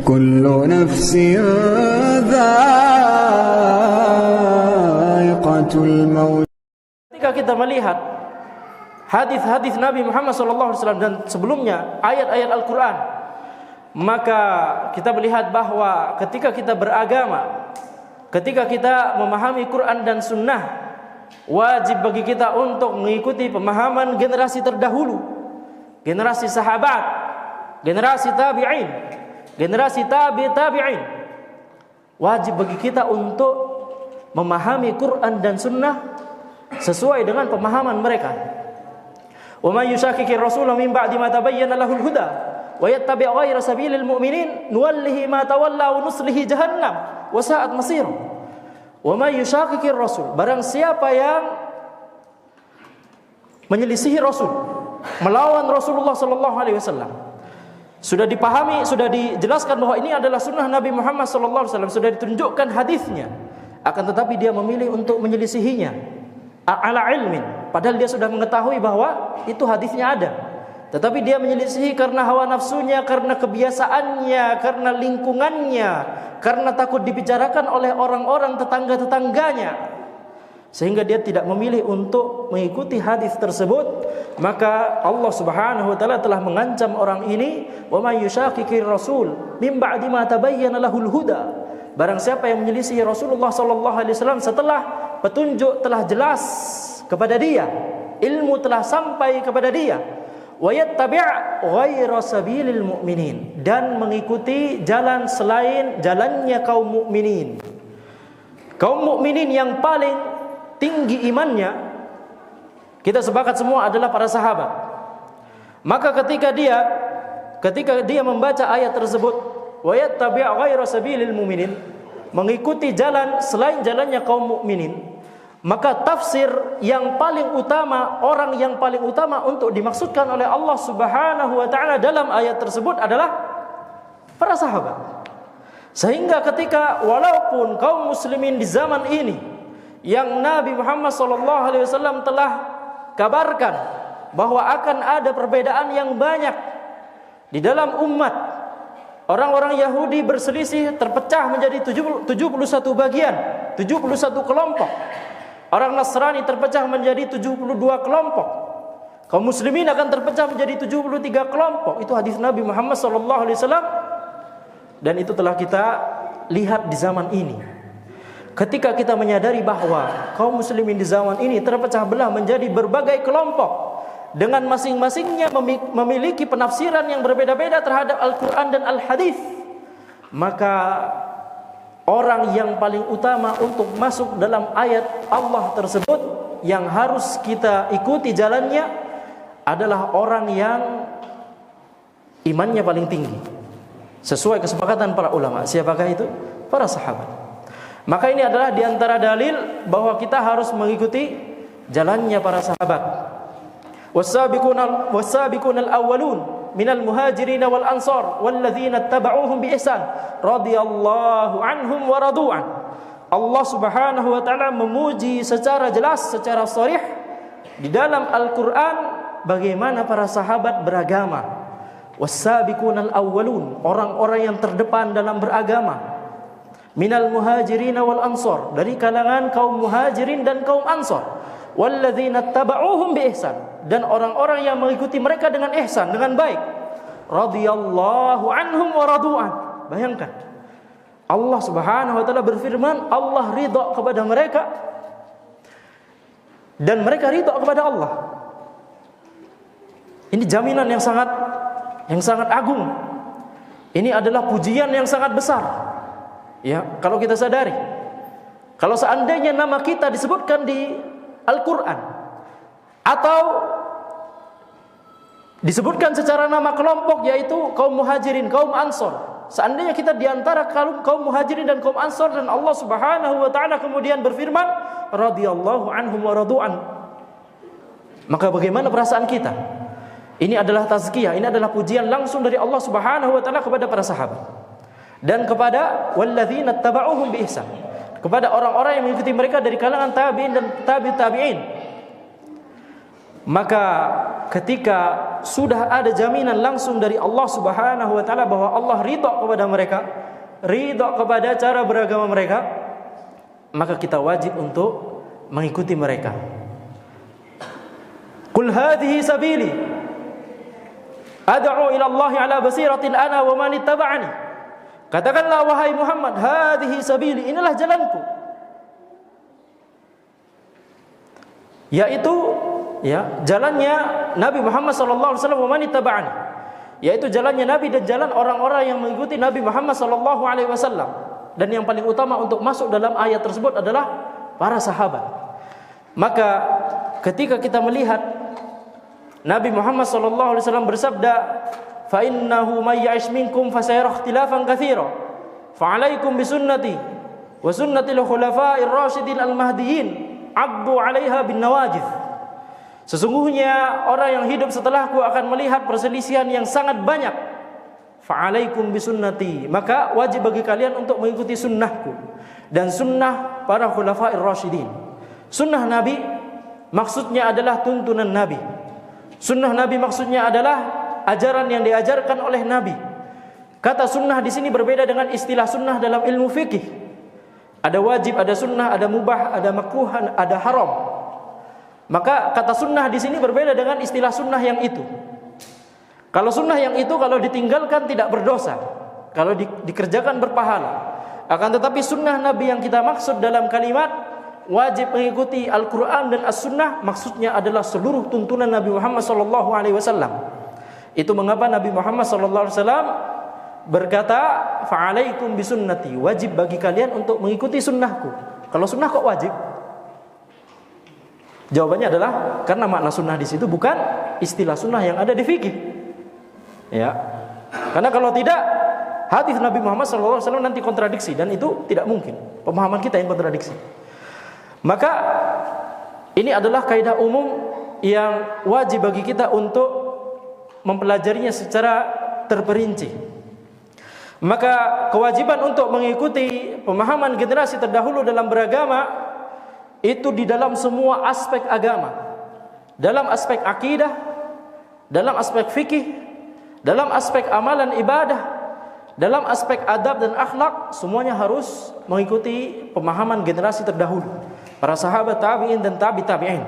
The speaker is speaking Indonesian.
كل نفس ذائقة الموت. Ketika kita melihat hadis-hadis Nabi Muhammad SAW dan sebelumnya ayat-ayat Al-Quran, maka kita melihat bahwa ketika kita beragama, ketika kita memahami Quran dan Sunnah, wajib bagi kita untuk mengikuti pemahaman generasi terdahulu, generasi sahabat, generasi tabi'in, generasi tabi'in. Wajib bagi kita untuk memahami Quran dan Sunnah sesuai dengan pemahaman mereka. Wa may yushaqiqir rasula min ba'di ma tabayyana lahul huda wa yattabi' ghayra sabilil mu'minin nuwallihi ma tawalla wa nuslihi jahannam wa sa'at masir. Wa may yushaqiqir rasul, barang siapa yang menyelisihi Rasul, melawan Rasulullah sallallahu alaihi wasallam. Sudah dipahami, sudah dijelaskan bahwa ini adalah sunnah Nabi Muhammad sallallahu alaihi wasallam, sudah ditunjukkan hadisnya. Akan tetapi dia memilih untuk menyelisihinya ala ilmin, padahal dia sudah mengetahui bahwa itu hadisnya ada, tetapi dia menyelisihi karena hawa nafsunya, karena kebiasaannya, karena lingkungannya, karena takut dibicarakan oleh orang-orang tetangga-tetangganya, sehingga dia tidak memilih untuk mengikuti hadis tersebut. Maka Allah Subhanahu wa taala telah mengancam orang ini, wa may yushaqiqir rasul min ba'di ma tabayyana lahul huda. Barang siapa yang menyelisihi Rasulullah sallallahu alaihi wasallam setelah petunjuk telah jelas kepada dia, ilmu telah sampai kepada dia, wa yattabi' ghayra sabilil mu'minin, dan mengikuti jalan selain jalannya kaum mukminin. Kaum mukminin yang paling tinggi imannya, kita sepakat semua adalah para sahabat. Maka ketika dia membaca ayat tersebut, wa yattabi' ghayra sabilil mu'minin, mengikuti jalan selain jalannya kaum mukminin, maka tafsir yang paling utama, orang yang paling utama untuk dimaksudkan oleh Allah Subhanahu wa taala dalam ayat tersebut adalah para sahabat. Sehingga ketika walaupun kaum muslimin di zaman ini yang Nabi Muhammad SAW telah kabarkan bahwa akan ada perbedaan yang banyak di dalam umat, orang-orang Yahudi berselisih, terpecah menjadi 71 bagian, 71 kelompok. Orang Nasrani terpecah menjadi 72 kelompok. Kaum muslimin akan terpecah menjadi 73 kelompok. Itu hadis Nabi Muhammad SAW. Dan itu telah kita lihat di zaman ini. Ketika kita menyadari bahwa kaum muslimin di zaman ini terpecah belah menjadi berbagai kelompok, dengan masing-masingnya memiliki penafsiran yang berbeda-beda terhadap Al-Quran dan Al-Hadis, maka orang yang paling utama untuk masuk dalam ayat Allah tersebut yang harus kita ikuti jalannya adalah orang yang imannya paling tinggi, sesuai kesepakatan para ulama. Siapakah itu? Para sahabat. Maka ini adalah diantara dalil bahwa kita harus mengikuti jalannya para sahabat. Was-sabiqunal awwalun minal muhajirin wal ansar walladzina ittaba'uuhum bi ihsan radhiyallahu anhum wa radu'an. Allah Subhanahu wa taala memuji secara jelas, secara sharih di dalam Al-Qur'an bagaimana para sahabat beragama. Was-sabiqunal awwalun, orang-orang yang terdepan dalam beragama, minal muhajirin wal ansar, dari kalangan kaum muhajirin dan kaum ansar, walladzina ittaba'uuhum bi ihsan, dan orang-orang yang mengikuti mereka dengan ihsan, dengan baik. Radhiyallahu anhum wa radu'an. Bayangkan, Allah Subhanahu wa taala berfirman, Allah ridha kepada mereka dan mereka ridha kepada Allah. Ini jaminan yang sangat agung. Ini adalah pujian yang sangat besar. Ya, kalau kita sadari, kalau seandainya nama kita disebutkan di Al-Quran atau disebutkan secara nama kelompok, yaitu kaum muhajirin, kaum ansor, seandainya kita diantara kaum muhajirin dan kaum ansor, dan Allah Subhanahu wa ta'ala kemudian berfirman radhiyallahu anhum wa radu'an, maka bagaimana perasaan kita? Ini adalah tazkiyah, ini adalah pujian langsung dari Allah Subhanahu wa ta'ala kepada para sahabat dan kepada walladzina ittaba'uuhum bi ihsan, kepada orang-orang yang mengikuti mereka dari kalangan tabi'in dan tabi'in. Maka ketika sudah ada jaminan langsung dari Allah Subhanahu wa taala bahwa Allah ridha kepada mereka, ridha kepada cara beragama mereka, maka kita wajib untuk mengikuti mereka. Qul hadhihi sabili ad'u ila Allah ala basiratin ana wa man ittaba'ani. Katakanlah wahai Muhammad, hadhihi sabili, inilah jalanku. Yaitu jalannya Nabi Muhammad sallallahu alaihi wasallam, wa man ittaba'ani. Yaitu jalannya Nabi dan jalan orang-orang yang mengikuti Nabi Muhammad sallallahu alaihi wasallam. Dan yang paling utama untuk masuk dalam ayat tersebut adalah para sahabat. Maka ketika kita melihat Nabi Muhammad sallallahu alaihi wasallam bersabda, "Fa innahu may ya'ish minkum fa sayara ikhtilafan katsira. Fa 'alaikum bi sunnati wa sunnatil khulafa'ir rasyidin al-mahdiyyin, 'addu 'alaiha bin nawajidh." Sesungguhnya orang yang hidup setelahku akan melihat perselisihan yang sangat banyak. Fa 'alaikum bi sunnati, maka wajib bagi kalian untuk mengikuti sunnahku dan sunnah para khulafa'ir rasyidin. Sunnah Nabi maksudnya adalah tuntunan Nabi. Sunnah Nabi maksudnya adalah ajaran yang diajarkan oleh Nabi. Kata sunnah di sini berbeda dengan istilah sunnah dalam ilmu fikih. Ada wajib, ada sunnah, ada mubah, ada makruh, ada haram. Maka kata sunnah di sini berbeda dengan istilah sunnah yang itu. Kalau sunnah yang itu kalau ditinggalkan tidak berdosa, kalau dikerjakan berpahala. Akan tetapi sunnah Nabi yang kita maksud dalam kalimat wajib mengikuti Al-Quran dan As-Sunnah, maksudnya adalah seluruh tuntunan Nabi Muhammad SAW. Itu mengapa Nabi Muhammad SAW berkata, "Fa'alaikum bisunnati", wajib bagi kalian untuk mengikuti sunnahku. Kalau sunnah kok wajib? Jawabannya adalah karena makna sunnah di situ bukan istilah sunnah yang ada di fikih. Ya, karena kalau tidak, hadis Nabi Muhammad SAW nanti kontradiksi, dan itu tidak mungkin. Pemahaman kita yang kontradiksi. Maka ini adalah kaidah umum yang wajib bagi kita untuk mempelajarinya secara terperinci. Maka kewajiban untuk mengikuti pemahaman generasi terdahulu dalam beragama itu di dalam semua aspek agama. Dalam aspek akidah, dalam aspek fikih, dalam aspek amalan ibadah, dalam aspek adab dan akhlak, semuanya harus mengikuti pemahaman generasi terdahulu, para sahabat, tabi'in dan tabi'in.